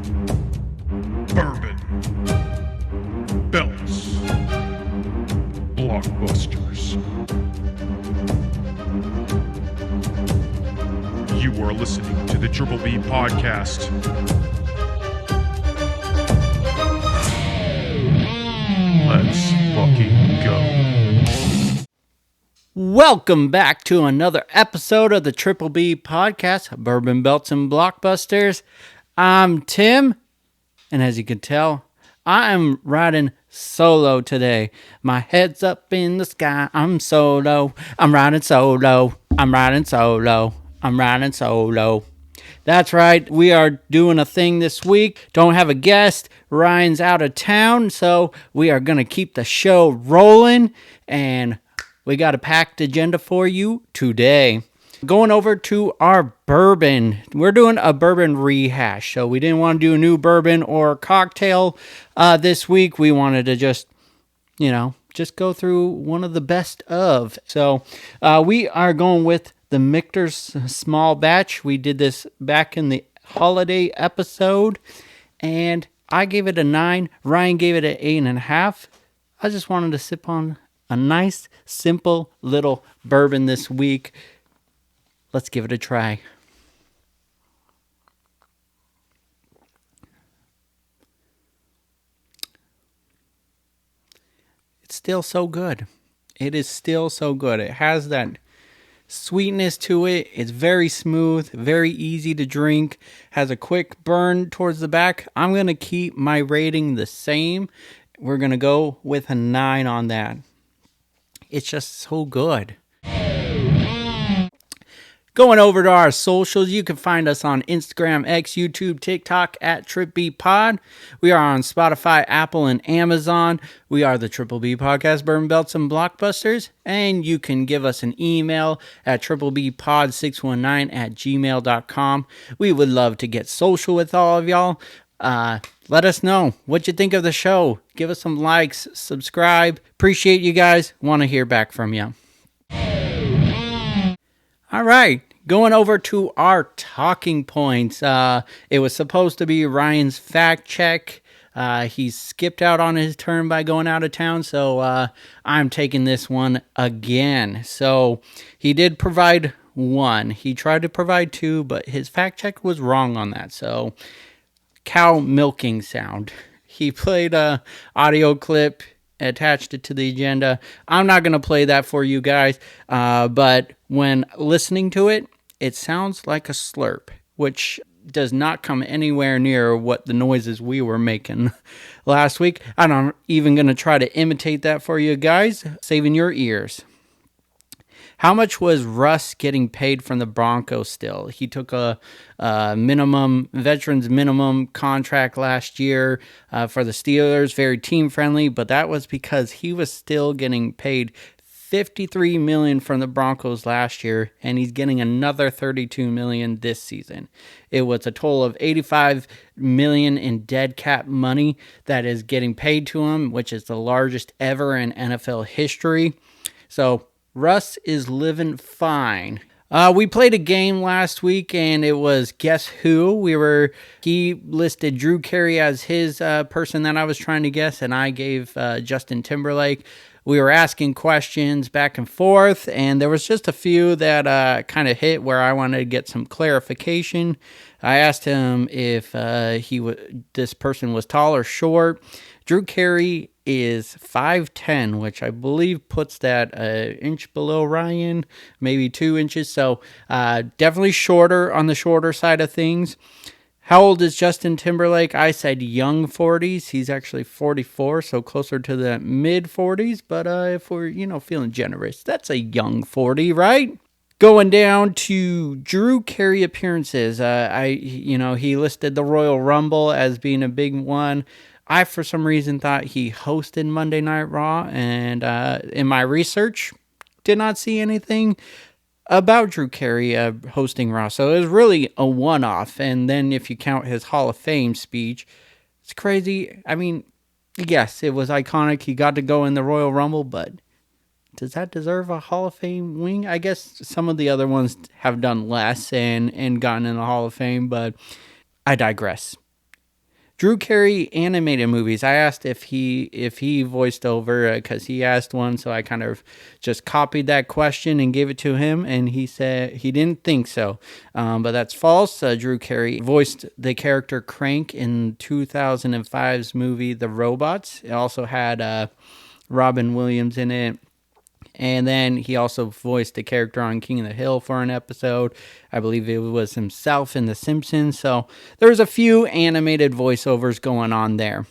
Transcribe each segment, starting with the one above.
Bourbon. Belts. Blockbusters. You are listening to the Triple B Podcast. Let's fucking go. Welcome back to another episode of the Triple B Podcast, Bourbon, Belts, and Blockbusters. I'm Tim, and as you can tell, I am riding solo today. My head's up in the sky, I'm solo. I'm riding solo. I'm riding solo. I'm riding solo. That's right, we are doing a thing this week. Don't have a guest. Ryan's out of town, so we are going to keep the show rolling, and we got a packed agenda for you today. Going over to our bourbon. We're doing a bourbon rehash, so we didn't want to do a new bourbon or cocktail this week. We wanted to just go through one of the best of. So we are going with the Michter's Small Batch. We did this back in the holiday episode, and I gave it a 9. Ryan gave it an 8.5. I just wanted to sip on a nice, simple little bourbon this week. Let's give it a try. It's still so good. It is still so good. It has that sweetness to it. It's very smooth, very easy to drink, has a quick burn towards the back. I'm going to keep my rating the same. We're going to go with a 9 on that. It's just so good. Going over to our socials, you can find us on Instagram, X, YouTube, TikTok at TripBPod. We are on Spotify, Apple, and Amazon. We are the Triple B Podcast, Bourbon, Belts, and Blockbusters. And you can give us an email at triplebpod619@gmail.com. We would love to get social with all of y'all. Let us know what you think of the show. Give us some likes, subscribe. Appreciate you guys. Want to hear back from you. All right, going over to our talking points. It was supposed to be Ryan's fact check. He skipped out on his turn by going out of town, so I'm taking this one again. So he did provide one. He tried to provide 2, but his fact check was wrong on that. So cow milking sound. He played a audio clip, attached it to the agenda. I'm not going to play that for you guys, but when listening to it, it sounds like a slurp, which does not come anywhere near what the noises we were making last week. I'm not even going to try to imitate that for you guys, saving your ears. How much was Russ getting paid from the Broncos still? He took a veterans minimum contract last year for the Steelers, very team friendly, but that was because he was still getting paid $53 million from the Broncos last year, and he's getting another $32 million this season. It was a total of $85 million in dead cap money that is getting paid to him, which is the largest ever in NFL history. So Russ is living fine. We played a game last week, and it was Guess Who. He listed Drew Carey as his person that I was trying to guess, and I gave Justin Timberlake. We were asking questions back and forth, and there was just a few that kind of hit where I wanted to get some clarification. I asked him if this person was tall or short. Drew Carey is 5'10", which I believe puts that an inch below Ryan, maybe 2 inches. So definitely shorter, on the shorter side of things. How old is Justin Timberlake? I said young 40s. He's actually 44, so closer to the mid 40s. But if we're, feeling generous, that's a young 40, right? Going down to Drew Carey appearances. He listed the Royal Rumble as being a big one. I, for some reason, thought he hosted Monday Night Raw, and in my research, did not see anything about Drew Carey hosting Raw. So it was really a one-off, and then if you count his Hall of Fame speech, it's crazy. I mean, yes, it was iconic. He got to go in the Royal Rumble, but does that deserve a Hall of Fame wing? I guess some of the other ones have done less and gotten in the Hall of Fame, but I digress. Drew Carey animated movies. I asked if he voiced over because he asked one, so I kind of just copied that question and gave it to him, and he said he didn't think so. But that's false. Drew Carey voiced the character Crank in 2005's movie The Robots. It also had Robin Williams in it. And then he also voiced a character on King of the Hill for an episode. I believe it was himself in The Simpsons. So there's a few animated voiceovers going on there.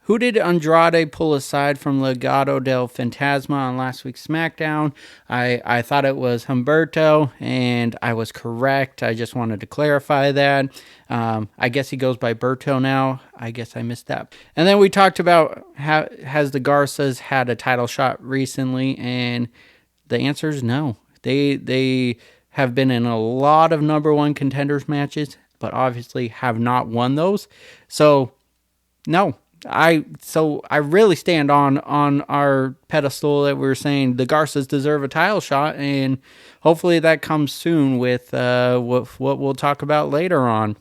Who did Andrade pull aside from Legado del Fantasma on last week's SmackDown? I thought it was Humberto, and I was correct. I just wanted to clarify that. I guess he goes by Berto now. I guess I missed that. And then we talked about has the Garças had a title shot recently, and the answer is no. They have been in a lot of number one contenders matches, but obviously have not won those. So, no. I really stand on our pedestal that we were saying the Garças deserve a title shot, and hopefully that comes soon with what we'll talk about later on.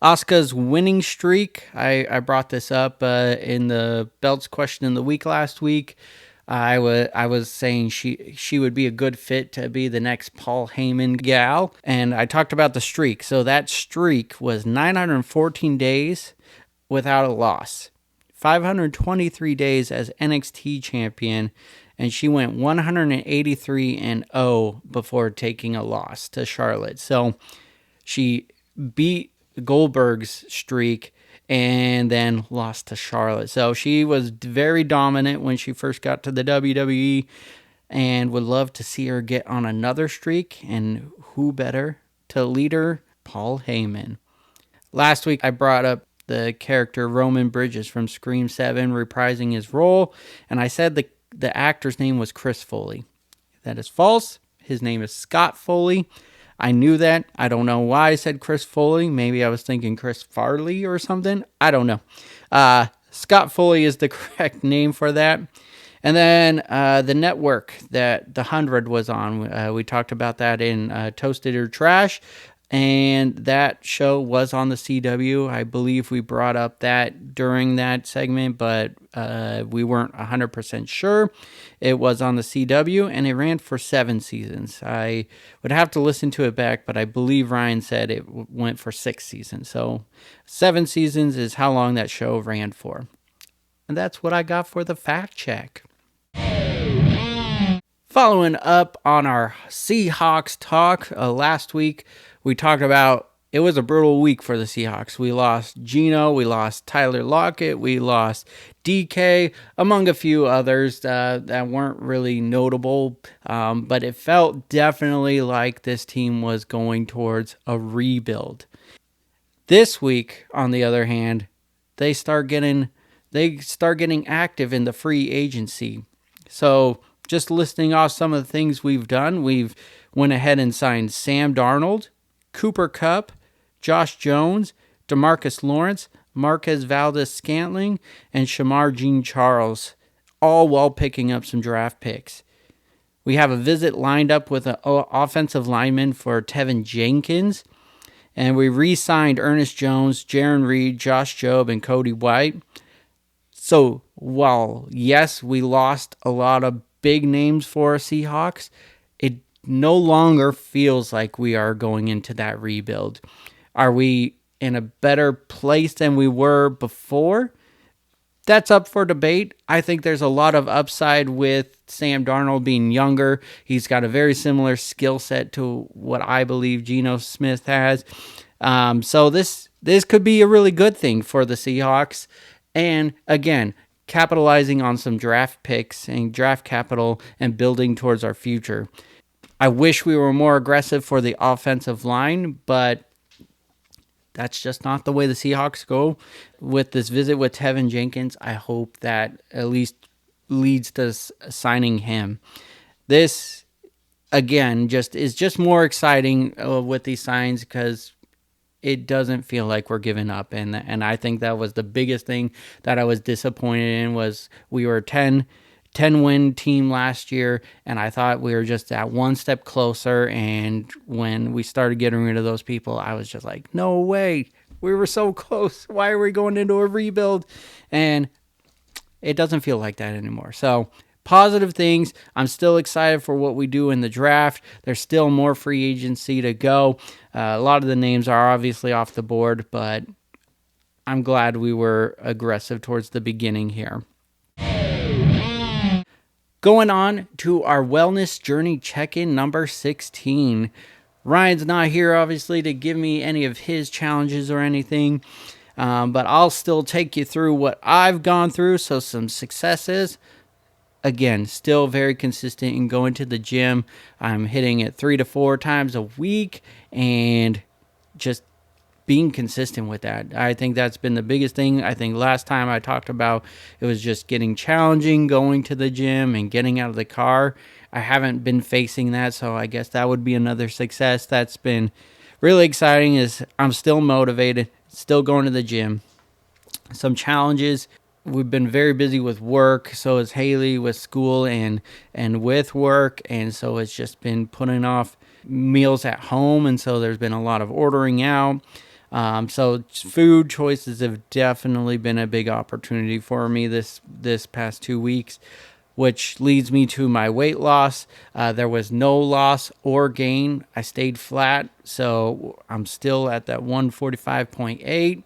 Asuka's winning streak. I brought this up in the belts question in the week last week. I was saying she would be a good fit to be the next Paul Heyman gal, and I talked about the streak. So that streak was 914 days without a loss. 523 days as NXT champion, and she went 183-0 before taking a loss to Charlotte. So she beat Goldberg's streak and then lost to Charlotte. So she was very dominant when she first got to the WWE, and would love to see her get on another streak, and who better to lead her? Paul Heyman. Last week I brought up the character Roman Bridges from Scream 7 reprising his role, and I said the actor's name was Chris Foley. That is false. His name is Scott Foley. I knew that. I don't know why I said Chris Foley. Maybe I was thinking Chris Farley or something. I don't know. Scott Foley is the correct name for that. And then the network that the 100 was on, we talked about that in Toasted or Trash. And that show was on the CW. I believe we brought up that during that segment, but we weren't 100% sure. It was on the CW, and it ran for 7 seasons. I would have to listen to it back, but I believe Ryan said it went for 6 seasons. So 7 seasons is how long that show ran for. And that's what I got for the fact check. Following up on our Seahawks talk, last week we talked about it was a brutal week for the Seahawks. We lost Geno, we lost Tyler Lockett, we lost DK, among a few others that weren't really notable, but it felt definitely like this team was going towards a rebuild. This week, on the other hand, they start getting active in the free agency. So just listing off some of the things we've done, we've went ahead and signed Sam Darnold, Cooper Kupp, Josh Jones, DeMarcus Lawrence, Marquez Valdez-Scantling, and Shamar Jean-Charles, all while picking up some draft picks. We have a visit lined up with an offensive lineman for Tevin Jenkins, and we re-signed Ernest Jones, Jaron Reed, Josh Jobe, and Cody White. So while, yes, we lost a lot of big names for Seahawks, it no longer feels like we are going into that rebuild. Are we in a better place than we were before? That's up for debate. I think there's a lot of upside with Sam Darnold being younger. He's got a very similar skill set to what I believe Geno Smith has. So this could be a really good thing for the Seahawks. And again, capitalizing on some draft picks and draft capital and building towards our future. I wish we were more aggressive for the offensive line, but that's just not the way the Seahawks go. With this visit with Tevin Jenkins, I hope that at least leads to signing him. This, again, is just more exciting with these signs because it doesn't feel like we're giving up. And I think that was the biggest thing that I was disappointed in was we were a 10-win team last year, and I thought we were just at one step closer. And when we started getting rid of those people, I was just like, no way, We were so close. Why are we going into a rebuild? And it doesn't feel like that anymore. So positive things. I'm still excited for what we do in the draft. There's still more free agency to go. A lot of the names are obviously off the board, but I'm glad we were aggressive towards the beginning here. Going on to our wellness journey check-in number 16. Ryan's not here, obviously, to give me any of his challenges or anything, but I'll still take you through what I've gone through, so some successes. Again, still very consistent in going to the gym. I'm hitting it 3 to 4 times a week and just being consistent with that. I think that's been the biggest thing. I think last time I talked about it was just getting challenging, going to the gym and getting out of the car. I haven't been facing that, so I guess that would be another success. That's been really exciting is I'm still motivated, still going to the gym. Some challenges. We've been very busy with work, so is Haley with school and with work, and so it's just been putting off meals at home, and so there's been a lot of ordering out. So food choices have definitely been a big opportunity for me this past 2 weeks, which leads me to my weight loss. There was no loss or gain. I stayed flat, so I'm still at that 145.8.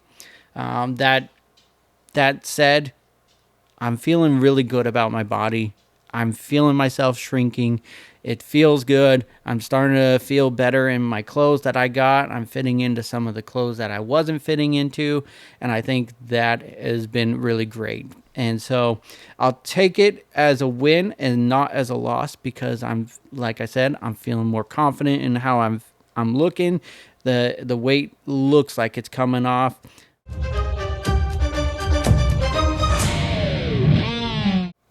That said, I'm feeling really good about my body. I'm feeling myself shrinking. It feels good. I'm starting to feel better in my clothes that I got. I'm fitting into some of the clothes that I wasn't fitting into, and I think that has been really great. And so I'll take it as a win and not as a loss because like I said, I'm feeling more confident in how I'm looking. The weight looks like it's coming off.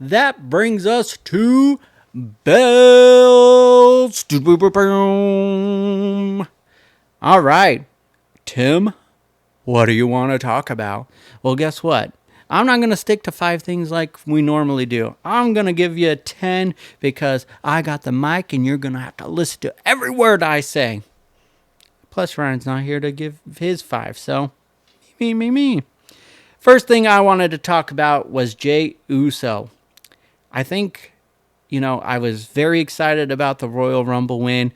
That brings us to belts. All right, Tim, what do you want to talk about? Well, guess what? I'm not going to stick to 5 things like we normally do. I'm going to give you 10 because I got the mic and you're going to have to listen to every word I say. Plus, Ryan's not here to give his 5, so me. First thing I wanted to talk about was Jey Uso. I think, I was very excited about the Royal Rumble win.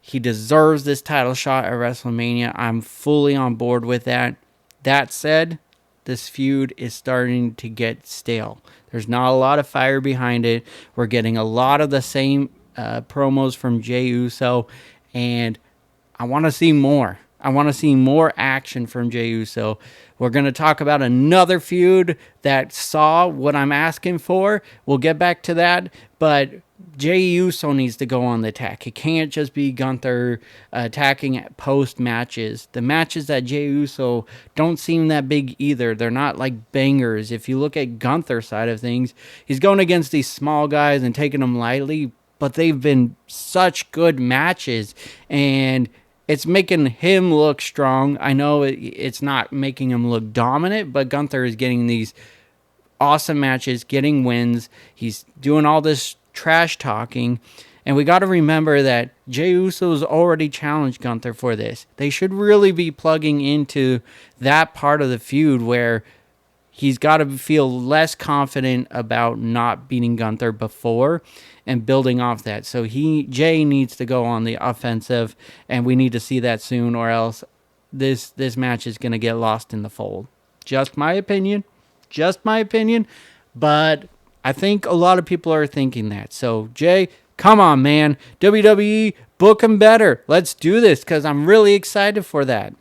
He deserves this title shot at WrestleMania. I'm fully on board with that. That said, this feud is starting to get stale. There's not a lot of fire behind it. We're getting a lot of the same promos from Jey Uso, and I want to see more. I want to see more action from Jey Uso. We're going to talk about another feud that saw what I'm asking for. We'll get back to that, but Jey Uso needs to go on the attack. It can't just be Gunther attacking at post matches. The matches that Jey Uso don't seem that big either. They're not like bangers. If you look at Gunther's side of things, he's going against these small guys and taking them lightly, but they've been such good matches, and it's making him look strong. I know it's not making him look dominant, but Gunther is getting these awesome matches, getting wins. He's doing all this trash talking. And we got to remember that Jey Uso's already challenged Gunther for this. They should really be plugging into that part of the feud where he's got to feel less confident about not beating Gunther before and building off that. So Jey needs to go on the offensive, and we need to see that soon, or else this match is going to get lost in the fold. Just my opinion, but I think a lot of people are thinking that. So Jey, come on, man. WWE, book him better. Let's do this because I'm really excited for that.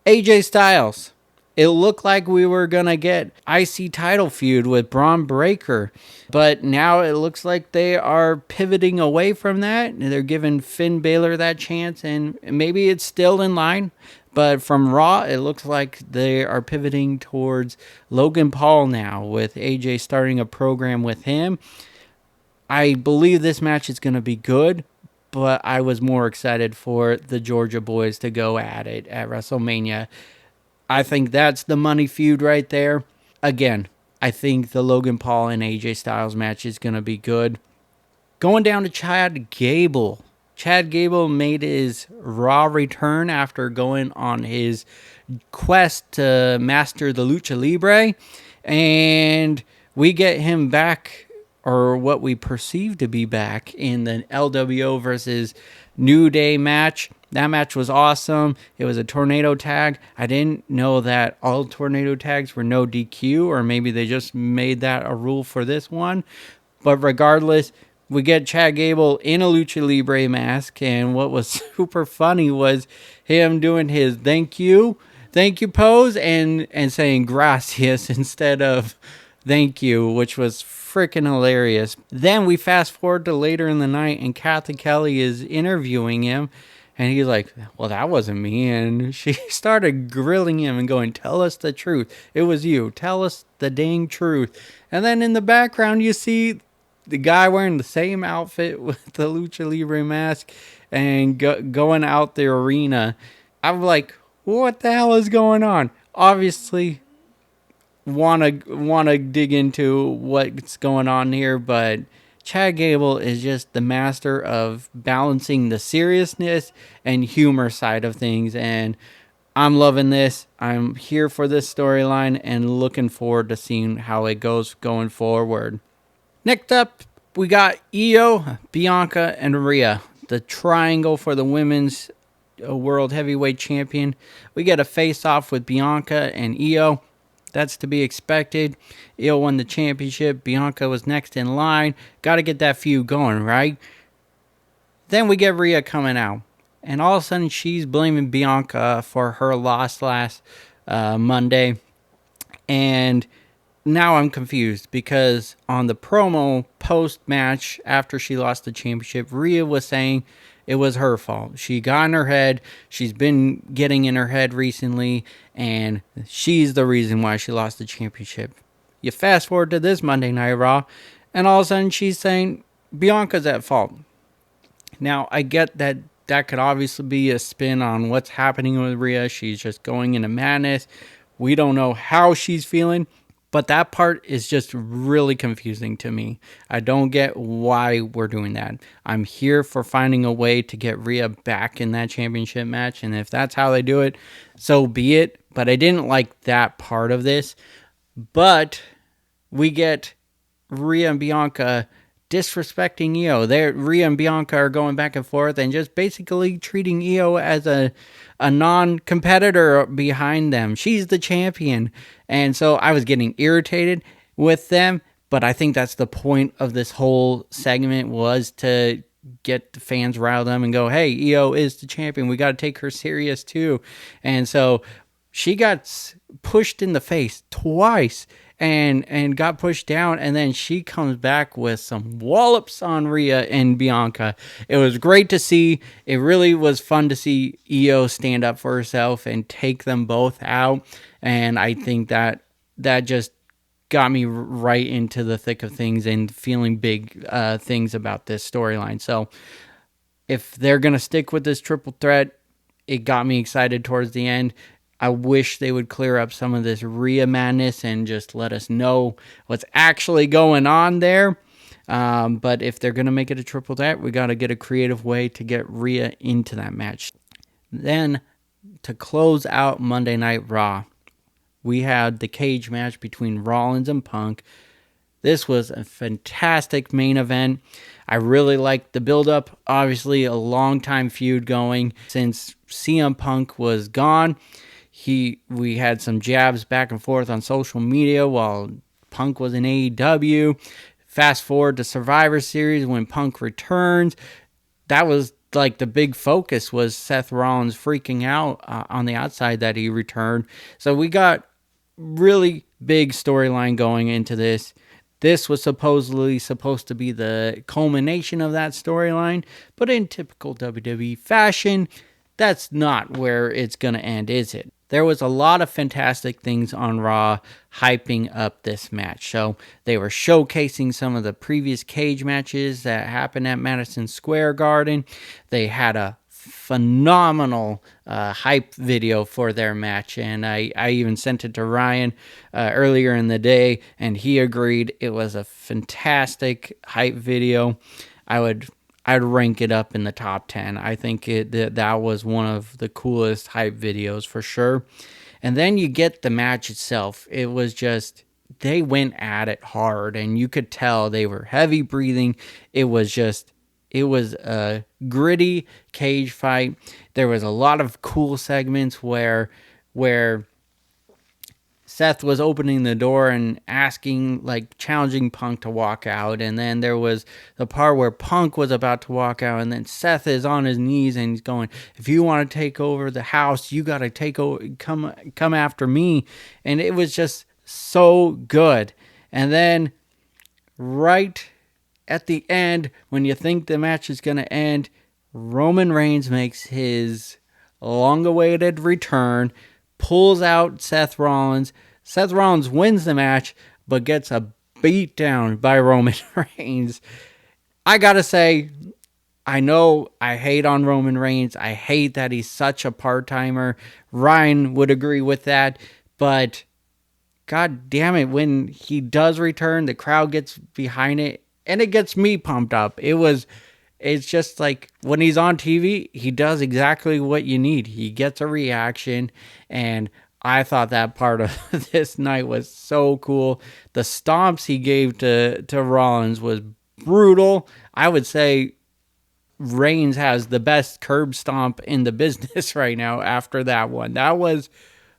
AJ Styles. It looked like we were going to get IC title feud with Braun Breaker, but now it looks like they are pivoting away from that. They're giving Finn Balor that chance, and maybe it's still in line, but from Raw, it looks like they are pivoting towards Logan Paul now, with AJ starting a program with him. I believe this match is going to be good, but I was more excited for the Georgia Boys to go at it at WrestleMania. I think that's the money feud right there. Again, I think the Logan Paul and AJ Styles match is going to be good. Going down to Chad Gable. Chad Gable made his Raw return after going on his quest to master the Lucha Libre, and we get him back, or what we perceive to be back, in the LWO versus New Day match. That match was awesome. It was a tornado tag. I didn't know that all tornado tags were no DQ, or maybe they just made that a rule for this one. But regardless, we get Chad Gable in a Lucha Libre mask, and what was super funny was him doing his thank you pose and saying gracias instead of thank you, which was freaking hilarious. Then we fast forward to later in the night, and Kathy Kelly is interviewing him, and he's like, well, that wasn't me. And she started grilling him and going, tell us the truth. It was you. Tell us the dang truth. And then in the background, you see the guy wearing the same outfit with the Lucha Libre mask and going out the arena. I'm like, what the hell is going on? Obviously, wanna dig into what's going on here, but Chad Gable is just the master of balancing the seriousness and humor side of things, and I'm loving this. I'm here for this storyline and looking forward to seeing how it goes going forward. Next up, we got Io, Bianca, and Rhea, the triangle for the women's world heavyweight champion. We get a face-off with Bianca and Io. That's to be expected. Io won the championship. Bianca was next in line. Got to get that feud going, right? Then we get Rhea coming out, and all of a sudden she's blaming Bianca for her loss last Monday. And now I'm confused, because on the promo post-match after she lost the championship, Rhea was saying it was her fault. She got in her head. She's been getting in her head recently, and she's the reason why she lost the championship. You fast forward to this Monday Night Raw, and all of a sudden she's saying Bianca's at fault. Now, I get that that could obviously be a spin on what's happening with Rhea. She's just going into madness. We don't know how she's feeling, but that part is just really confusing to me. I don't get why we're doing that. I'm here for finding a way to get Rhea back in that championship match, and if that's how they do it, so be it. But I didn't like that part of this. But we get Rhea and Bianca disrespecting Io. Rhea and Bianca are going back and forth and just basically treating Io as a non-competitor behind them. She's the champion. And so I was getting irritated with them, but I think that's the point of this whole segment, was to get the fans riled up and go, hey, Io is the champion. We got to take her serious too. And so she got pushed in the face twice and got pushed down, and then she comes back with some wallops on Rhea and Bianca. It was great to see. It really was fun to see Io stand up for herself and take them both out, and I think that just got me right into the thick of things and feeling big things about this storyline. So if they're going to stick with this triple threat, it got me excited towards the end. I wish they would clear up some of this Rhea madness and just let us know what's actually going on there. But if they're going to make it a triple threat, we got to get a creative way to get Rhea into that match. Then, to close out Monday Night Raw, we had the cage match between Rollins and Punk. This was a fantastic main event. I really liked the build-up. Obviously, a long-time feud going since CM Punk was gone. We had some jabs back and forth on social media while Punk was in AEW. Fast forward to Survivor Series when Punk returns. That was like the big focus, was Seth Rollins freaking out on the outside that he returned. So we got really big storyline going into this. This was supposed to be the culmination of that storyline, but in typical WWE fashion, that's not where it's going to end, is it? There was a lot of fantastic things on Raw hyping up this match. So they were showcasing some of the previous cage matches that happened at Madison Square Garden. They had a phenomenal hype video for their match, and I even sent it to Ryan earlier in the day, and he agreed it was a fantastic hype video. I I'd rank it up in the top 10. I think that was one of the coolest hype videos for sure. And then you get the match itself. It was just, they went at it hard, and you could tell they were heavy breathing. It was a gritty cage fight. There was a lot of cool segments where Seth was opening the door and asking, like, challenging Punk to walk out. And then there was the part where Punk was about to walk out, and then Seth is on his knees and he's going, if you want to take over the house, you got to come after me. And it was just so good. And then right at the end, when you think the match is going to end, Roman Reigns makes his long-awaited return, pulls out Seth Rollins. Seth Rollins wins the match, but gets a beat down by Roman Reigns. I gotta say, I know I hate on Roman Reigns. I hate that he's such a part-timer. Ryan would agree with that, but God damn it, when he does return, the crowd gets behind it, and it gets me pumped up. It's just like when he's on TV, he does exactly what you need. He gets a reaction, and I thought that part of this night was so cool. The stomps he gave to Rollins was brutal. I would say Reigns has the best curb stomp in the business right now after that one. That was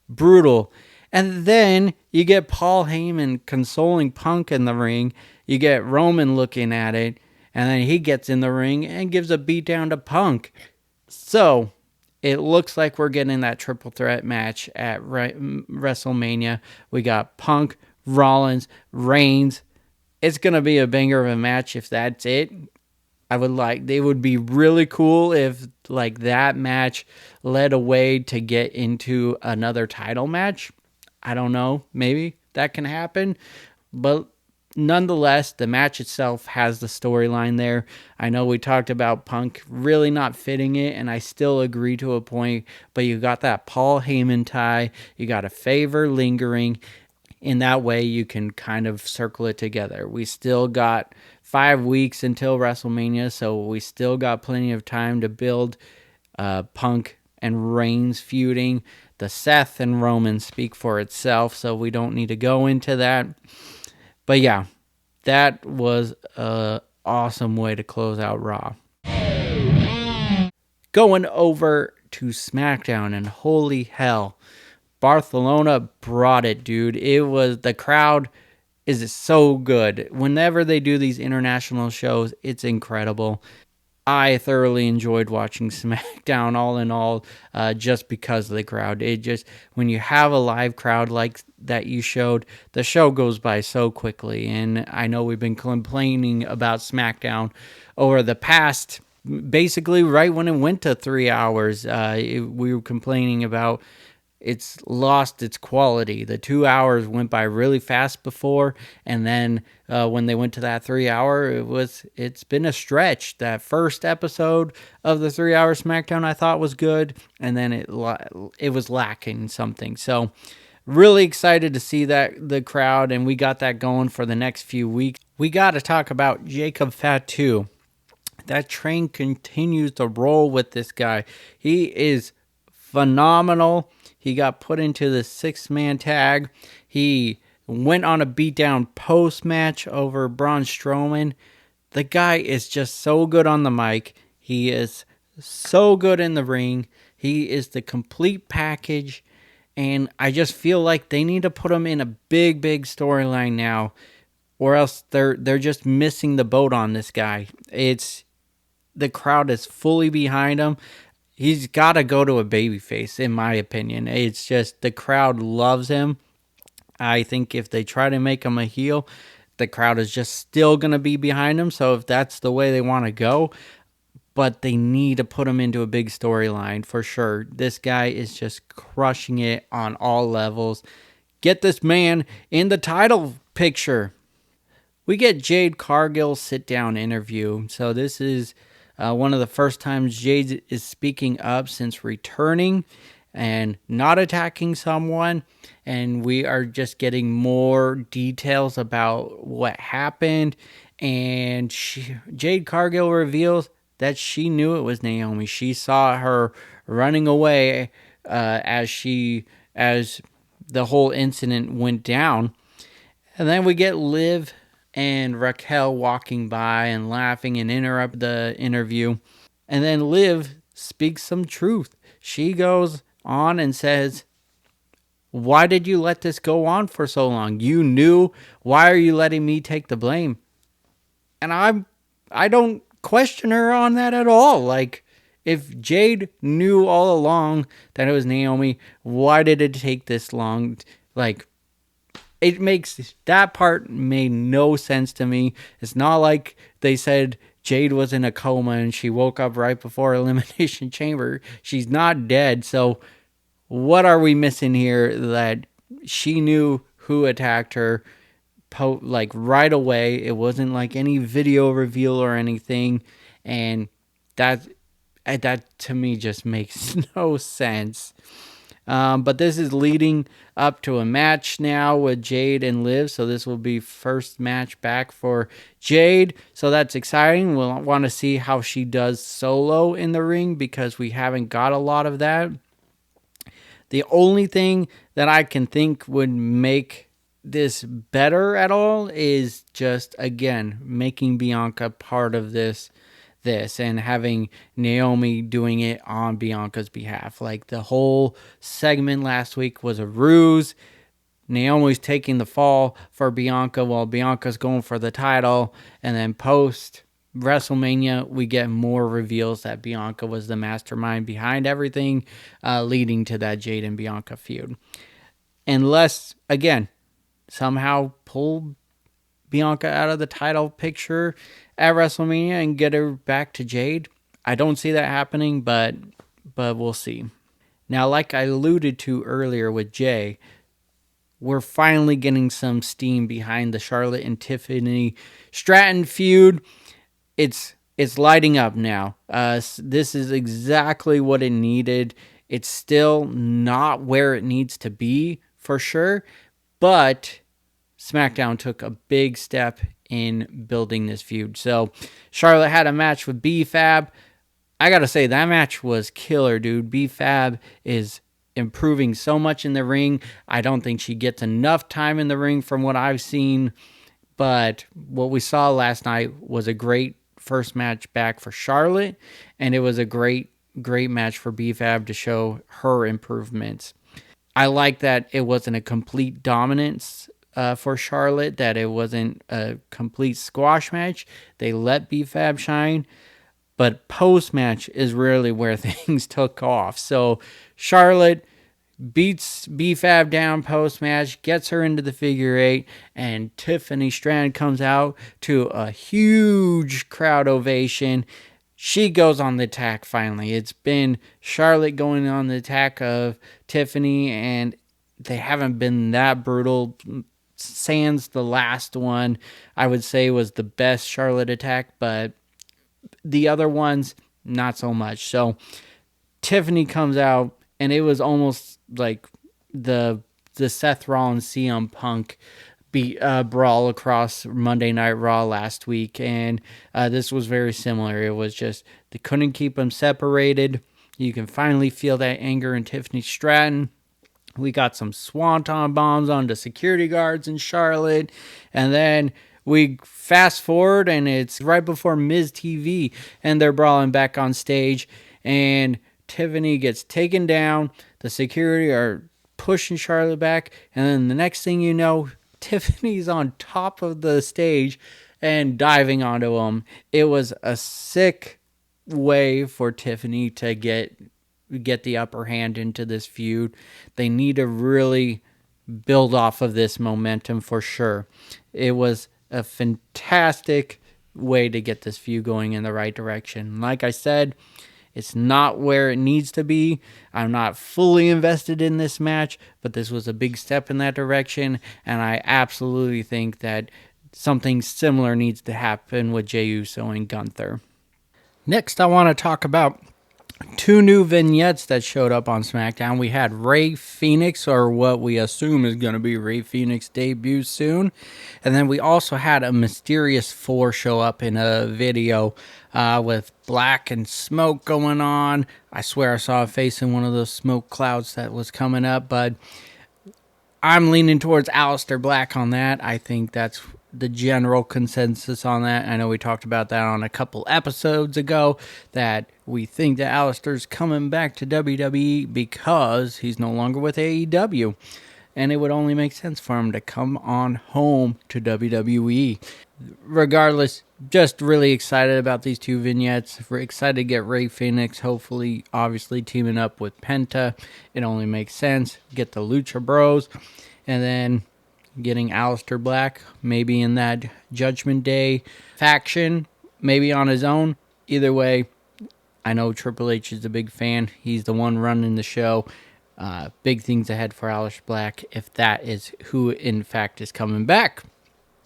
brutal. And then you get Paul Heyman consoling Punk in the ring. You get Roman looking at it. And then he gets in the ring and gives a beatdown to Punk. So it looks like we're getting that triple threat match at WrestleMania. We got Punk, Rollins, Reigns. It's going to be a banger of a match if that's it. They would be really cool if like that match led a way to get into another title match. I don't know. Maybe that can happen. But nonetheless, the match itself has the storyline there. I know we talked about Punk really not fitting it, and I still agree to a point, but you got that Paul Heyman tie, you got a favor lingering. In that way, you can kind of circle it together. We still got 5 weeks until WrestleMania, so we still got plenty of time to build Punk and Reigns feuding. The Seth and Roman speak for itself, so we don't need to go into that. But yeah, that was an awesome way to close out Raw. Going over to SmackDown, and holy hell, Barcelona brought it, dude. The crowd is so good. Whenever they do these international shows, it's incredible. I thoroughly enjoyed watching SmackDown all in all, just because of the crowd. When you have a live crowd like that you showed, the show goes by so quickly. And I know we've been complaining about SmackDown over the past, basically right when it went to 3 hours, we were complaining about it's lost its quality. The 2 hours went by really fast before, and then when they went to that 3 hour, it's been a stretch. That first episode of the 3 hour SmackDown I thought was good, and then it was lacking something. So really excited to see the crowd, and we got that going for the next few weeks. We got to talk about Jacob Fatu. That train continues to roll with this guy. He is phenomenal. He got put into the 6-man tag. He went on a beatdown post-match over Braun Strowman. The guy is just so good on the mic. He is so good in the ring. He is the complete package. And I just feel like they need to put him in a big, big storyline now, or else they're just missing the boat on this guy. The crowd is fully behind him. He's got to go to a babyface, in my opinion. It's just the crowd loves him. I think if they try to make him a heel, the crowd is just still going to be behind him. So if that's the way they want to go, but they need to put him into a big storyline for sure. This guy is just crushing it on all levels. Get this man in the title picture. We get Jade Cargill's sit-down interview. So this is one of the first times Jade is speaking up since returning and not attacking someone. And we are just getting more details about what happened. And Jade Cargill reveals that she knew it was Naomi. She saw her running away as the whole incident went down. And then we get Liv and Raquel walking by and laughing and interrupt the interview. And then Liv speaks some truth. She goes on and says, "Why did you let this go on for so long? You knew. Why are you letting me take the blame?" And I don't question her on that at all. Like, if Jade knew all along that it was Naomi, why did it take this long? Like, that part made no sense to me. It's not like they said Jade was in a coma and she woke up right before Elimination Chamber. She's not dead. So what are we missing here that she knew who attacked her like right away? It wasn't like any video reveal or anything. And that to me just makes no sense. But this is leading up to a match now with Jade and Liv. So this will be first match back for Jade. So that's exciting. We'll want to see how she does solo in the ring because we haven't got a lot of that. The only thing that I can think would make this better at all is just, again, making Bianca part of this and having Naomi doing it on Bianca's behalf. Like, the whole segment last week was a ruse. Naomi's taking the fall for Bianca while Bianca's going for the title. And then post WrestleMania, we get more reveals that Bianca was the mastermind behind everything, leading to that Jade and Bianca feud. Unless, again, somehow pull Bianca out of the title picture at WrestleMania and get her back to Jade. I don't see that happening, but we'll see. Now, like I alluded to earlier with Jay, we're finally getting some steam behind the Charlotte and Tiffany Stratton feud. It's lighting up now. This is exactly what it needed. It's still not where it needs to be, for sure, but SmackDown took a big step in building this feud. So Charlotte had a match with B-Fab. I gotta say, that match was killer, dude. B-Fab is improving so much in the ring. I don't think she gets enough time in the ring from what I've seen, but what we saw last night was a great first match back for Charlotte, and it was a great match for B-Fab to show her improvements. I like that it wasn't a complete dominance for Charlotte, that it wasn't a complete squash match. They let B-Fab shine, but post-match is really where things took off. So Charlotte beats B-Fab down post-match, gets her into the figure eight, and Tiffany Stratton comes out to a huge crowd ovation. She goes on the attack finally. It's been Charlotte going on the attack of Tiffany, and they haven't been that brutal. Sans the last one, I would say, was the best Charlotte attack, but the other ones, not so much. So Tiffany comes out, and it was almost like the Seth Rollins CM Punk brawl across Monday Night Raw last week, and this was very similar. It was just they couldn't keep them separated. You can finally feel that anger in Tiffany Stratton. We got some swanton bombs onto security guards in Charlotte, and then we fast forward, and it's right before Miz TV, and they're brawling back on stage, and Tiffany gets taken down. The security are pushing Charlotte back, and then the next thing you know, Tiffany's on top of the stage and diving onto him. It was a sick way for Tiffany to get the upper hand into this feud. They need to really build off of this momentum for sure. It was a fantastic way to get this feud going in the right direction. Like I said, it's not where it needs to be. I'm not fully invested in this match, but this was a big step in that direction, and I absolutely think that something similar needs to happen with Jey Uso and Gunther. Next, I want to talk about two new vignettes that showed up on SmackDown. We had Rey Fenix, or what we assume is going to be Rey Fenix debut soon. And then we also had a Mysterious Four show up in a video with black and smoke going on. I swear I saw a face in one of those smoke clouds that was coming up, but I'm leaning towards Aleister Black on that. I think that's the general consensus on that. I know we talked about that on a couple episodes ago, that we think that Aleister's coming back to WWE because he's no longer with AEW. And it would only make sense for him to come on home to WWE. Regardless, just really excited about these two vignettes. We're excited to get Rey Fenix, hopefully, obviously, teaming up with Penta. It only makes sense. Get the Lucha Bros. And then getting Aleister Black, maybe in that Judgment Day faction, maybe on his own. Either way, I know Triple H is a big fan. He's the one running the show. Big things ahead for Aleister Black, if that is who, in fact, is coming back.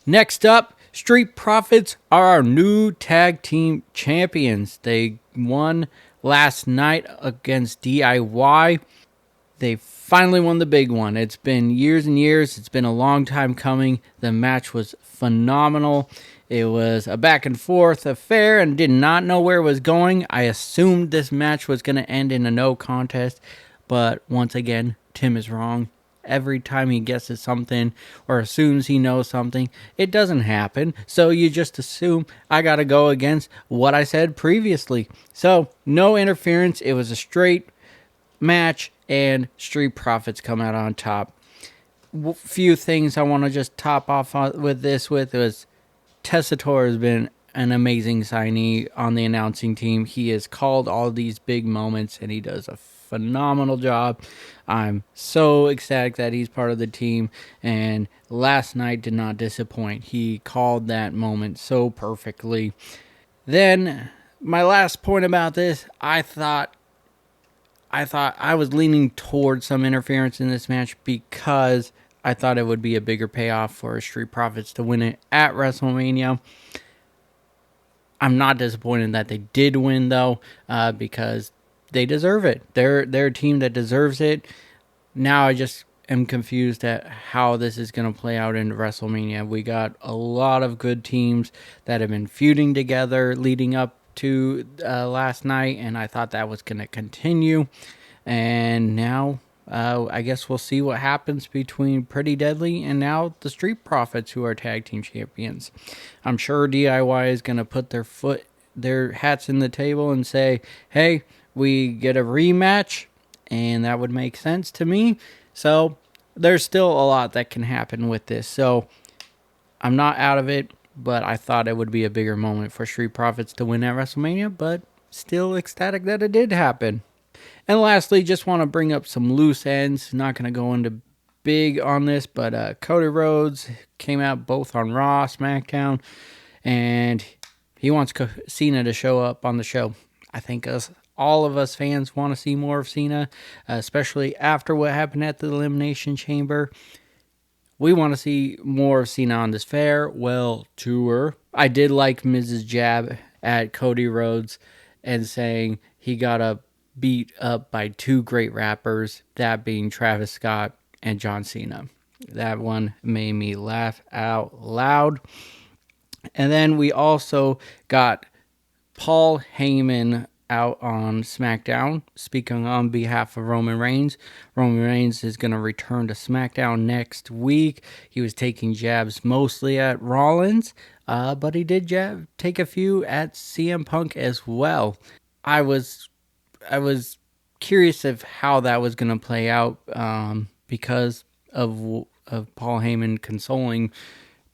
Next up, Street Profits are our new tag team champions. They won last night against DIY. They finally won the big one. It's been years and years. It's been a long time coming. The match was phenomenal. It was a back and forth affair and did not know where it was going. I assumed this match was going to end in a no contest, but once again, Tim is wrong. Every time he guesses something or assumes he knows something, it doesn't happen. So you just assume I got to go against what I said previously. So no interference. It was a straight match and Street Profits come out on top. Few things I want to just top off with this was Tessitore has been an amazing signee on the announcing team. He has called all these big moments and he does a phenomenal job. I'm so ecstatic that he's part of the team, and last night did not disappoint. He called that moment so perfectly. Then my last point about this, I thought I was leaning towards some interference in this match because I thought it would be a bigger payoff for Street Profits to win it at WrestleMania. I'm not disappointed that they did win, though, because they deserve it. They're a team that deserves it. Now I just am confused at how this is going to play out in WrestleMania. We got a lot of good teams that have been feuding together leading up to last night, and I thought that was going to continue. And now I guess we'll see what happens between Pretty Deadly and now the Street Profits, who are tag team champions. I'm sure DIY is going to put their hats in the table and say, hey, we get a rematch, and that would make sense to me. So there's still a lot that can happen with this. So I'm not out of it, but I thought it would be a bigger moment for Street Profits to win at WrestleMania, but still ecstatic that it did happen. And lastly, just want to bring up some loose ends. Not going to go into big on this, but Cody Rhodes came out both on Raw, SmackDown, and he wants Cena to show up on the show. I think all of us fans want to see more of Cena, especially after what happened at the Elimination Chamber. We want to see more of Cena on this farewell tour. I did like Mrs. Jab at Cody Rhodes and saying he got beat up by two great rappers, that being Travis Scott and John Cena. That one made me laugh out loud. And then we also got Paul Heyman out on SmackDown, speaking on behalf of Roman Reigns. Roman Reigns is going to return to SmackDown next week. He was taking jabs mostly at Rollins, but he did take a few at CM Punk as well. I was curious of how that was going to play out because of Paul Heyman consoling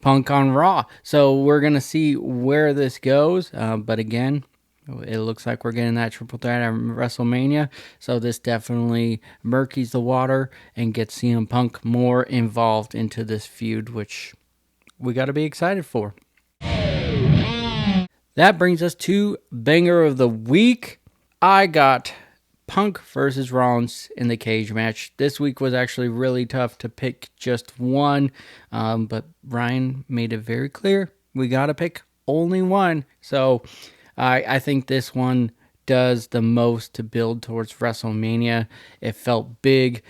Punk on Raw. So we're going to see where this goes. But again, it looks like we're getting that triple threat at WrestleMania. So this definitely murkies the water and gets CM Punk more involved into this feud, which we got to be excited for. That brings us to Banger of the Week. I got Punk versus Rollins in the cage match. This week was actually really tough to pick just one, but Ryan made it very clear we got to pick only one. So I think this one does the most to build towards WrestleMania. It felt big,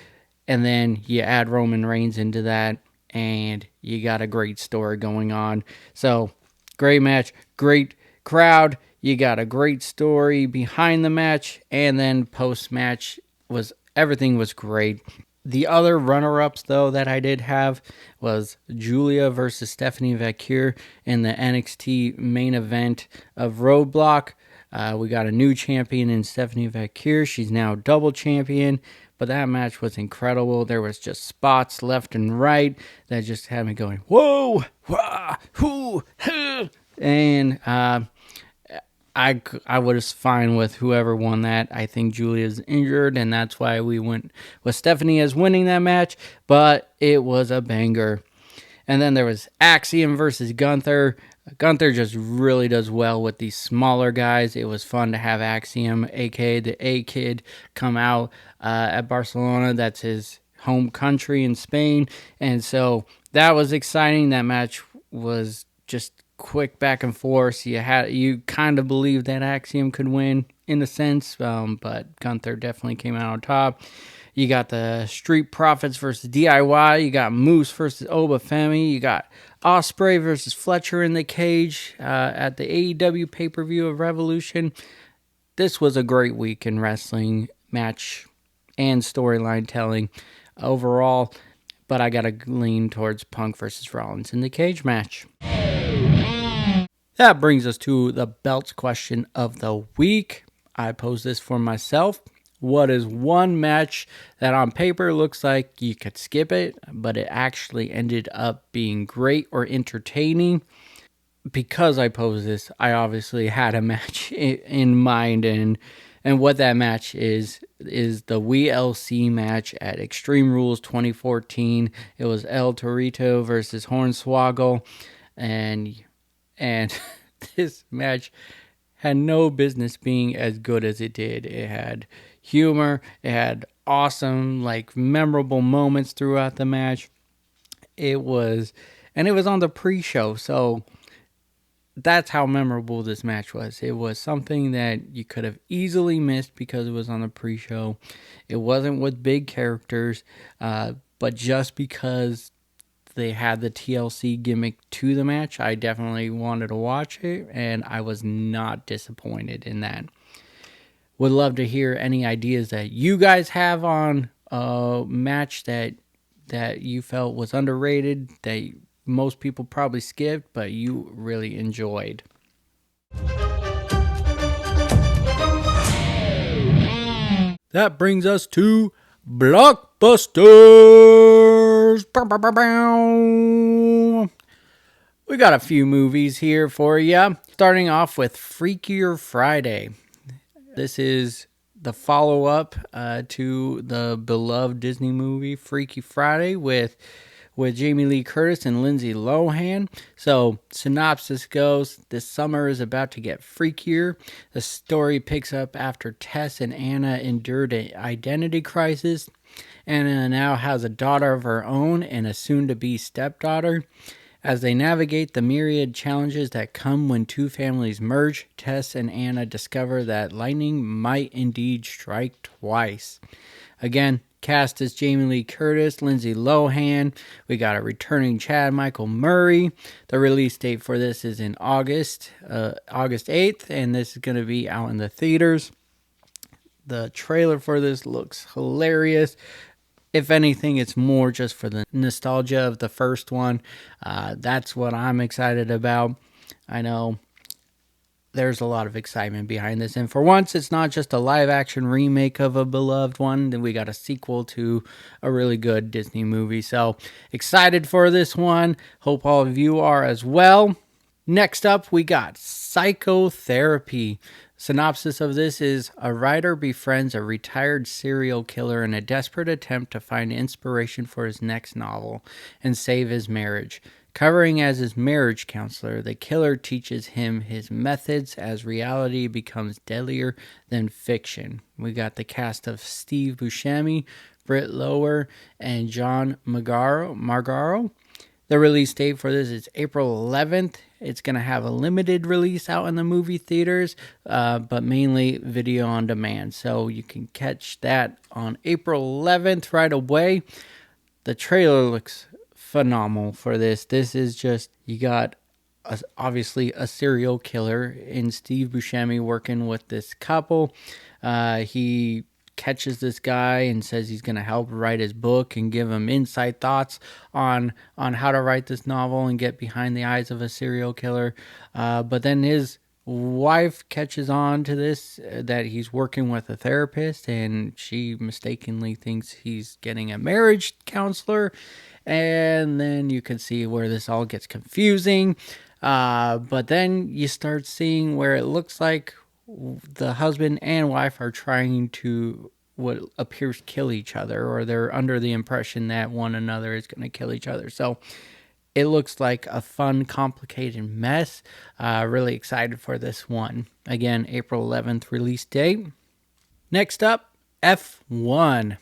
and then you add Roman Reigns into that, and you got a great story going on. So, great match, great crowd. You got a great story behind the match, and then post-match everything was great. The other runner-ups, though, that I did have was Julia versus Stephanie Vaquer in the NXT main event of Roadblock. We got a new champion in Stephanie Vaquer. She's now double champion, but that match was incredible. There was just spots left and right that just had me going, whoa, wah, hoo, huh. And I was fine with whoever won that. I think Julia's injured, and that's why we went with Stephanie as winning that match, but it was a banger. And then there was Axiom versus Gunther. Gunther just really does well with these smaller guys. It was fun to have Axiom, aka the A-Kid, come out at Barcelona. That's his home country in Spain. And so that was exciting. That match was just quick back and forth. You kind of believed that Axiom could win in a sense, but Gunther definitely came out on top. You got the Street Profits versus DIY. You got Moose versus Oba Femi. You got Osprey versus Fletcher in the cage at the AEW pay-per-view of Revolution. This was a great week in wrestling match and storyline telling overall, but I got to lean towards Punk versus Rollins in the cage match. That brings us to the belts question of the week. I pose this for myself. What is one match that on paper looks like you could skip it, but it actually ended up being great or entertaining? Because I posed this, I obviously had a match in mind, and what that match is the WLC match at Extreme Rules 2014. It was El Torito versus Hornswoggle, and this match had no business being as good as it did. It had humor. It had awesome, memorable moments throughout the match. It was on the pre-show, so that's how memorable this match was. It was something that you could have easily missed because it was on the pre-show. It wasn't with big characters, but just because they had the TLC gimmick to the match, I definitely wanted to watch it, and I was not disappointed in that. Would love to hear any ideas that you guys have on a match that you felt was underrated, that most people probably skipped, but you really enjoyed. That brings us to Blockbusters. Bow, bow, bow, bow. We got a few movies here for you. Starting off with Freakier Friday. This is the follow-up to the beloved Disney movie Freaky Friday with Jamie Lee Curtis and Lindsay Lohan. So, synopsis goes, this summer is about to get freakier. The story picks up after Tess and Anna endured an identity crisis. Anna now has a daughter of her own and a soon-to-be stepdaughter. As they navigate the myriad challenges that come when two families merge, Tess and Anna discover that lightning might indeed strike twice. Again, cast is Jamie Lee Curtis, Lindsay Lohan. We got a returning Chad Michael Murray. The release date for this is in August 8th, and this is going to be out in the theaters. The trailer for this looks hilarious. If anything, it's more just for the nostalgia of the first one. That's what I'm excited about. I know there's a lot of excitement behind this. And for once, it's not just a live-action remake of a beloved one. Then we got a sequel to a really good Disney movie. So excited for this one. Hope all of you are as well. Next up, we got Psychotherapy. Synopsis of this is, a writer befriends a retired serial killer in a desperate attempt to find inspiration for his next novel and save his marriage. Covering as his marriage counselor, the killer teaches him his methods as reality becomes deadlier than fiction. We got the cast of Steve Buscemi, Britt Lower, and John Margaro. The release date for this is April 11th. It's going to have a limited release out in the movie theaters, but mainly video on demand. So you can catch that on April 11th right away. The trailer looks phenomenal for this. This is just, you got obviously a serial killer in Steve Buscemi working with this couple. He catches this guy and says he's going to help write his book and give him inside thoughts on how to write this novel and get behind the eyes of a serial killer. But then his wife catches on to this, that he's working with a therapist, and she mistakenly thinks he's getting a marriage counselor. And then you can see where this all gets confusing. But then you start seeing where it looks like the husband and wife are trying to what appears kill each other, or they're under the impression that one another is going to kill each other. So it looks like a fun, complicated mess. Really excited for this one. Again, April 11th release date. Next up, F1.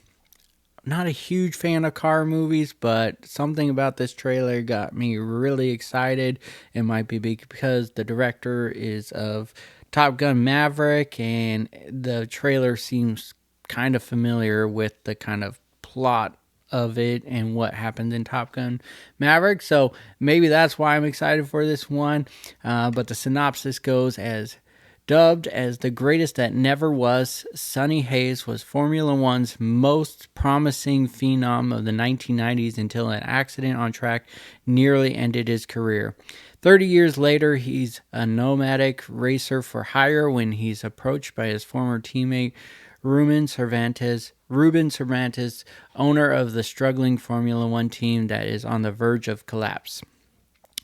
Not a huge fan of car movies, but something about this trailer got me really excited. It might be because the director is of Top Gun Maverick, and the trailer seems kind of familiar with the kind of plot of it and what happened in Top Gun Maverick. So maybe that's why I'm excited for this one. But the synopsis goes as: dubbed as the greatest that never was, Sonny Hayes was Formula One's most promising phenom of the 1990s until an accident on track nearly ended his career. 30 years later, he's a nomadic racer for hire when he's approached by his former teammate Ruben Cervantes, owner of the struggling Formula One team that is on the verge of collapse.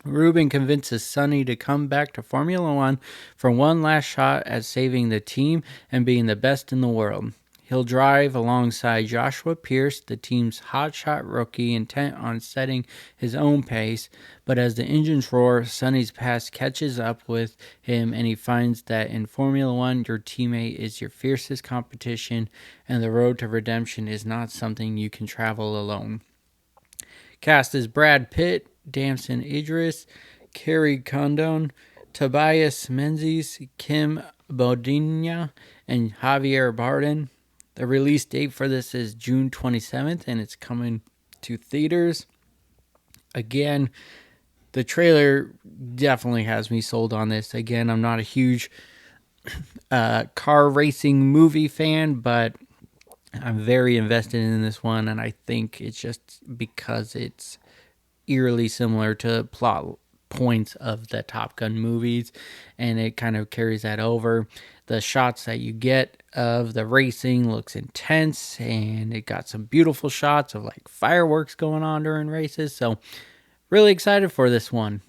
Ruben convinces Sonny to come back to Formula One for one last shot at saving the team and being the best in the world. He'll drive alongside Joshua Pierce, the team's hotshot rookie, intent on setting his own pace. But as the engines roar, Sonny's past catches up with him, and he finds that in Formula One, your teammate is your fiercest competition, and the road to redemption is not something you can travel alone. Cast is Brad Pitt, Damson Idris, Carrie Condon, Tobias Menzies, Kim Bodnia, and Javier Bardem. The release date for this is June 27th, and it's coming to theaters. Again, the trailer definitely has me sold on this. Again, I'm not a huge car racing movie fan, but I'm very invested in this one, and I think it's just because it's eerily similar to plot points of the Top Gun movies, and it kind of carries that over. The shots that you get of the racing looks intense, and it got some beautiful shots of like fireworks going on during races. So really excited for this one.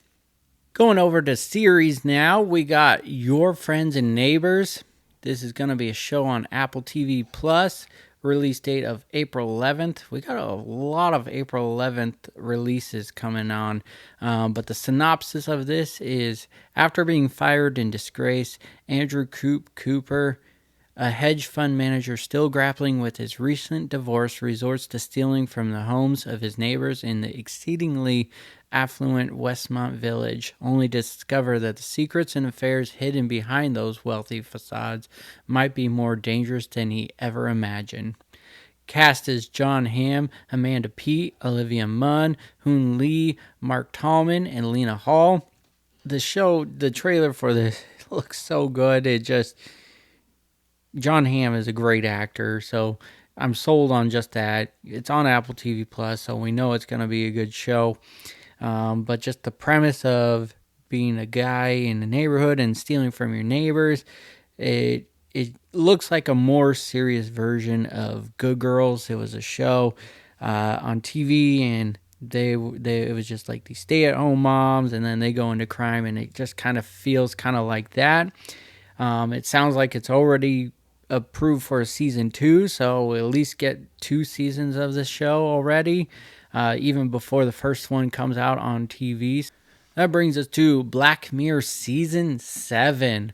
Going over to series now, we got Your Friends and Neighbors. This is going to be a show on Apple TV Plus. Release date of April 11th. We got a lot of April 11th releases coming on, but the synopsis of this is: after being fired in disgrace, Andrew Cooper, a hedge fund manager still grappling with his recent divorce, resorts to stealing from the homes of his neighbors in the exceedingly affluent Westmont Village, only to discover that the secrets and affairs hidden behind those wealthy facades might be more dangerous than he ever imagined. Cast is John Hamm, Amanda Peet, Olivia Munn, Hoon Lee, Mark Tallman, and Lena Hall. The trailer for this looks so good. John Hamm is a great actor, so I'm sold on just that. It's on Apple TV Plus, so we know it's going to be a good show. But just the premise of being a guy in the neighborhood and stealing from your neighbors, it looks like a more serious version of Good Girls. It was a show on TV, and it was just like these stay-at-home moms, and then they go into crime, and it just kind of feels kind of like that. It sounds like it's already approved for a season 2, so we'll at least get 2 seasons of this show already, even before the first one comes out on TV. That brings us to Black Mirror Season 7.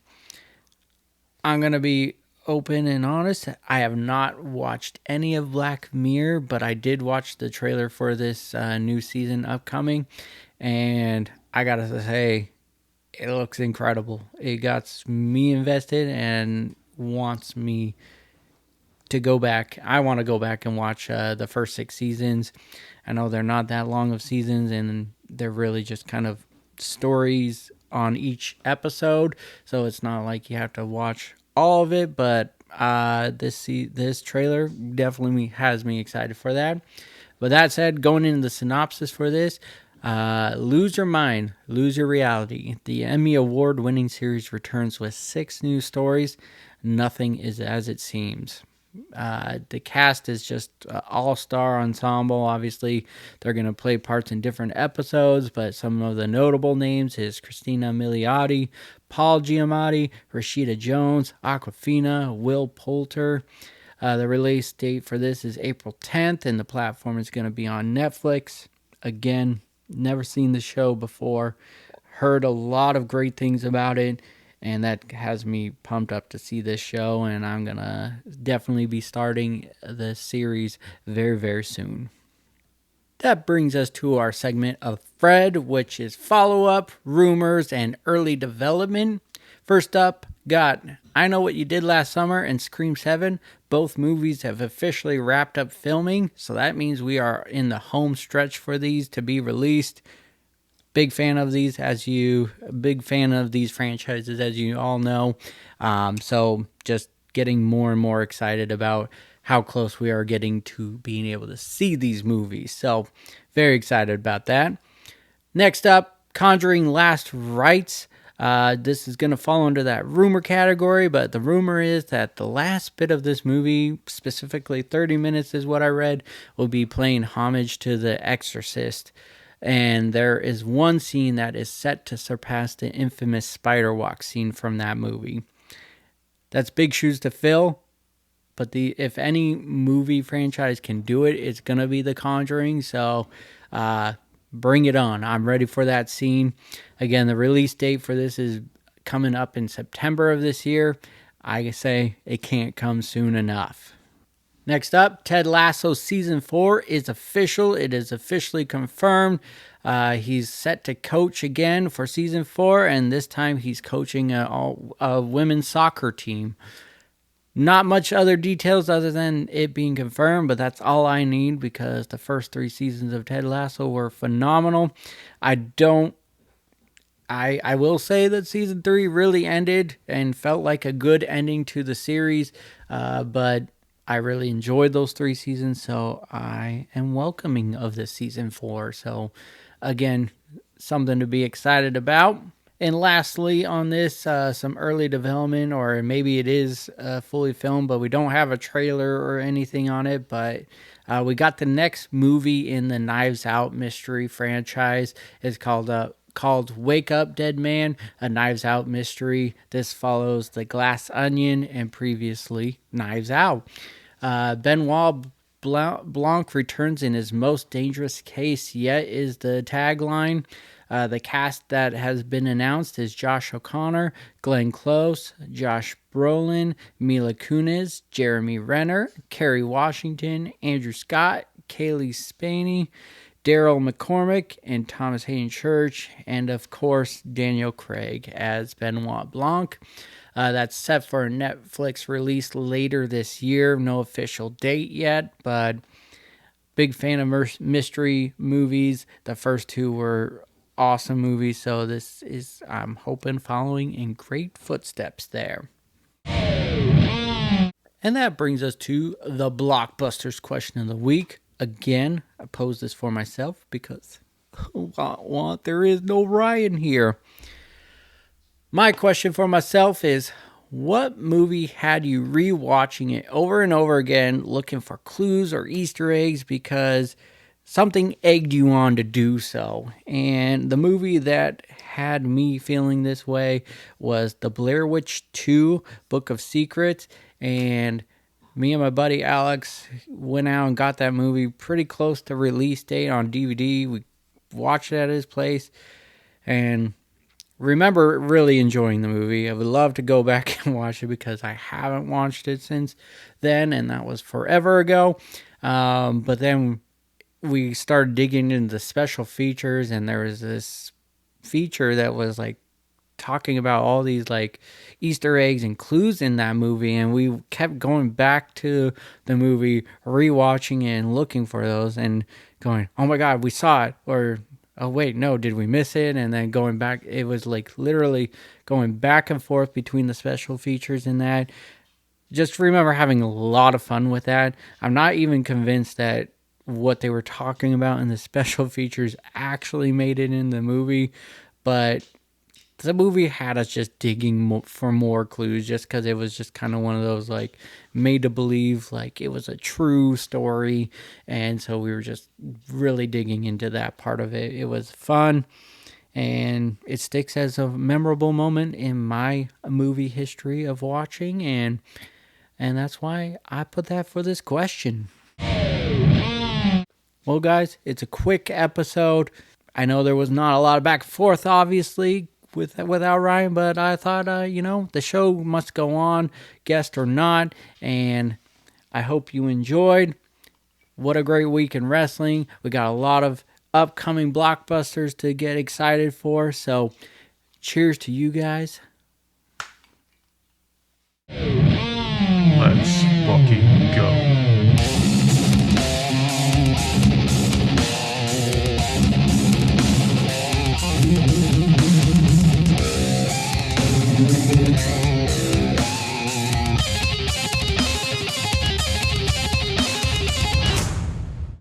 I'm going to be open and honest, I have not watched any of Black Mirror, but I did watch the trailer for this new season upcoming, and I gotta say, it looks incredible. It got me invested and wants me to go back. I want to go back and watch the first 6 seasons. I know they're not that long of seasons, and they're really just kind of stories on each episode, so it's not like you have to watch all of it. But this trailer definitely has me excited for that. But that said, going into the synopsis for this, Lose Your Mind, Lose Your Reality. The Emmy Award-winning series returns with 6 new stories. Nothing is as it seems. The cast is just all-star ensemble. Obviously, they're going to play parts in different episodes, but some of the notable names is Christina Milioti, Paul Giamatti, Rashida Jones, Awkwafina, Will Poulter. The release date for this is April 10th, and the platform is going to be on Netflix. Again, never seen the show before. Heard a lot of great things about it, and that has me pumped up to see this show, and I'm going to definitely be starting the series very, very soon. That brings us to our segment of Fred, which is follow-up, rumors, and early development. First up, got I Know What You Did Last Summer and Scream 7. Both movies have officially wrapped up filming, so that means we are in the home stretch for these to be released. Big fan of these, big fan of these franchises, as you all know. So just getting more and more excited about how close we are getting to being able to see these movies. So very excited about that. Next up, Conjuring Last Rites. This is going to fall under that rumor category, but the rumor is that the last bit of this movie, specifically 30 minutes is what I read, will be paying homage to The Exorcist. And there is one scene that is set to surpass the infamous spider walk scene from that movie. That's big shoes to fill, but if any movie franchise can do it, it's going to be The Conjuring. So bring it on. I'm ready for that scene. Again, the release date for this is coming up in September of this year. I say it can't come soon enough. Next up, Ted Lasso Season 4 is official. It is officially confirmed. He's set to coach again for Season 4, and this time he's coaching a women's soccer team. Not much other details other than it being confirmed, but that's all I need because the first 3 seasons of Ted Lasso were phenomenal. I will say that Season 3 really ended and felt like a good ending to the series, but I really enjoyed those 3 seasons, so I am welcoming of this Season 4. So, again, something to be excited about. And lastly on this, some early development, or maybe it is fully filmed, but we don't have a trailer or anything on it. But we got the next movie in the Knives Out mystery franchise. It's called Wake Up Dead Man, a Knives Out mystery. This follows The Glass Onion and previously Knives Out. Benoit Blanc returns in his most dangerous case yet is the tagline. The cast that has been announced is Josh O'Connor, Glenn Close, Josh Brolin, Mila Kunis, Jeremy Renner, Kerry Washington, Andrew Scott, Kaylee Spaney, Daryl McCormick, and Thomas Hayden Church, and of course Daniel Craig as Benoit Blanc. That's set for a Netflix release later this year. No official date yet, but big fan of mystery movies. The first 2 were awesome movies, so this is, I'm hoping, following in great footsteps there. And that brings us to the Blockbusters question of the week. Again, I pose this for myself because there is no Ryan here. My question for myself is, what movie had you rewatching it over and over again, looking for clues or Easter eggs because something egged you on to do so? And the movie that had me feeling this way was The Blair Witch 2 Book of Secrets. And me and my buddy Alex went out and got that movie pretty close to release date on DVD. We watched it at his place and remember really enjoying the movie. I would love to go back and watch it because I haven't watched it since then, and that was forever ago. But then we started digging into the special features, and there was this feature that was like talking about all these like Easter eggs and clues in that movie, and we kept going back to the movie, rewatching it and looking for those and going, oh my god, we saw it, or oh wait, no, did we miss it? And then going back, it was like literally going back and forth between the special features and that. Just remember having a lot of fun with that. I'm not even convinced that what they were talking about in the special features actually made it in the movie, but the movie had us just digging for more clues, just because it was just kind of one of those like made to believe like it was a true story, and so we were just really digging into that part of it. It was fun, and it sticks as a memorable moment in my movie history of watching, and that's why I put that for this question. Well, guys, it's a quick episode. I know there was not a lot of back and forth, obviously, without Ryan, but I thought, the show must go on, guest or not, and I hope you enjoyed. What a great week in wrestling. We got a lot of upcoming blockbusters to get excited for, so cheers to you guys. Let's fucking go.